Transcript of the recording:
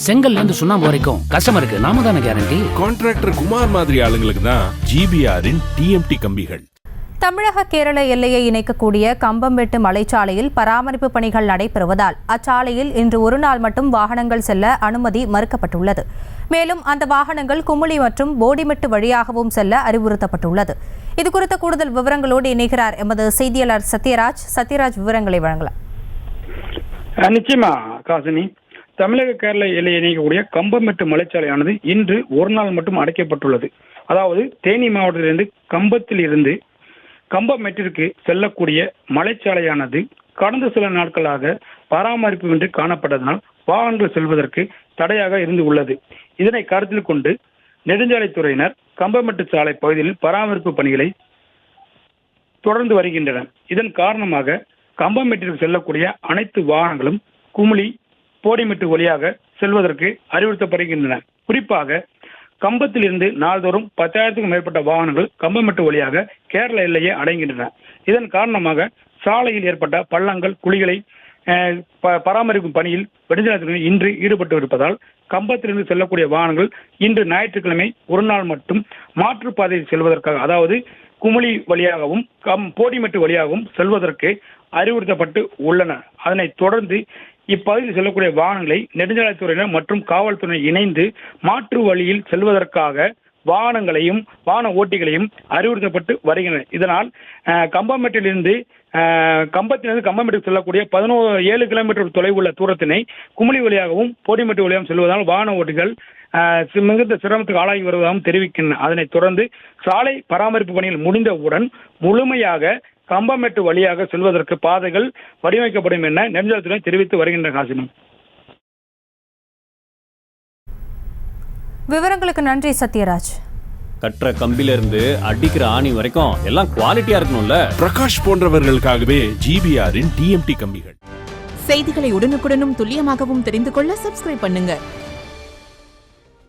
செங்கல்ல இருந்து சுண்ணாம்பு வரைக்கும் கஸ்டமருக்கு நாம தானே கேரண்டி. கான்ட்ராக்டர் குமார் மாதிரி ஆளுங்களுக்கு தான் ஜிபிஆரின் டிஎம்டி கம்பிகள். தமிழக கேரள எல்லையை இணைக்கக்கூடிய கம்பம்மெட்டு மலைச்சாலையில் பராமரிப்பு பணிகள் நடைபெறுவதால் அச்சாலையில் இன்று ஒரு நாள் மட்டும் வாகனங்கள் செல்ல அனுமதி மறுக்கப்பட்டுள்ளது. மேலும் அந்த வாகனங்கள் குமுளி மற்றும் போடிமெட்டு வழியாகவும் செல்ல அறிவுறுத்தப்பட்டுள்ளது. இதுகுறித்த கூடுதல் விவரங்களோடு இணைகிறார் எமது செய்தியாளர் சத்யராஜ் விவரங்களை வழங்கலாம். நிச்சயமா காசினி, தமிழக கேரள எல்லையை இணைக்கக்கூடிய கம்பம்மெட்டு மலைச்சாலையானது இன்று ஒரு நாள் மட்டும் அடைக்கப்பட்டுள்ளது. அதாவது தேனி மாவட்டத்திலிருந்து கம்பத்தில் இருந்து கம்பமெட்டிற்கு செல்லக்கூடிய மலைச்சாலையானது கடந்த சில நாட்களாக பராமரிப்பு காணப்பட்டதனால் வாகனங்கள் செல்வதற்கு தடையாக இருந்து உள்ளது. இதனை கருத்தில் கொண்டு நெடுஞ்சாலைத்துறையினர் கம்பமெட்டு சாலை பகுதியில் பராமரிப்பு பணிகளை தொடர்ந்து வருகின்றனர். இதன் காரணமாக கம்பமெட்டிற்கு செல்லக்கூடிய அனைத்து வாகனங்களும் குமுளி போடிமெட்டு வழியாக செல்வதற்கு அறிவுறுத்தப்படுகின்றன. குறிப்பாக கம்பத்தில் இருந்து நாள்தோறும் 10,000க்கும் மேற்பட்ட வாகனங்கள் கம்பமெட்டு வழியாக கேரள எல்லையை அடைகின்றன. இதன் காரணமாக சாலையில் ஏற்பட்ட பள்ளங்கள் குழிகளை பராமரிக்கும் பணியில் நெடுஞ்சாலைத்துறை இன்று ஈடுபட்டு இருப்பதால் கம்பத்திலிருந்து செல்லக்கூடிய வாகனங்கள் இன்று ஞாயிற்றுக்கிழமை ஒரு நாள் மட்டும் மாற்றுப்பாதையில் செல்வதற்காக, அதாவது குமுளி வழியாகவும் போடிமெட்டு வழியாகவும் செல்வதற்கு அறிவுறுத்தப்பட்டு உள்ளன. அதனைத் தொடர்ந்து இப்பகுதியில் செல்லக்கூடிய வாகனங்களை நெடுஞ்சாலைத்துறையினர் மற்றும் காவல்துறை இணைந்து மாற்று வழியில் செல்வதற்காக வாகனங்களையும் வாகன ஓட்டிகளையும் அறிவுறுத்தப்பட்டு வருகின்றன. இதனால் கம்பமெட்டிலிருந்து கம்பமெட்டுக்கு செல்லக்கூடிய 7 கிலோமீட்டர் தொலைவுள்ள தூரத்தினை குமுளி வழியாகவும் போடிமெட்டு வழியாகவும் செல்வதால் வாகன ஓட்டிகள் மிகுந்த சிரமத்துக்கு ஆளாகி வருவதாகவும் தெரிவிக்கின்றன. அதனைத் தொடர்ந்து சாலை பராமரிப்பு பணிகள் முடிந்தவுடன் முழுமையாக கம்பமெட்டு வழியாக செல்வதற்கு பாதைகள் வடிவமைக்கப்படும் என நெடுஞ்சாலைத்துறை தெரிவித்து வருகின்ற காசினி. விவரங்களுக்கு நன்றி சத்யராஜ். கற்ற கம்பில இருந்து அடிக்கிற ஆணி வரைக்கும் எல்லாம் குவாலிட்டியா இருக்கணும்ல. பிரகாஷ் போன்றவர்களுக்காகவே ஜிபிஆரின் டிஎம்டி கம்பிகள். செய்திகளை உடனுக்குடனும் துல்லியமாகவும் தெரிந்து கொள்ள சப்ஸ்கிரைப் பண்ணுங்க.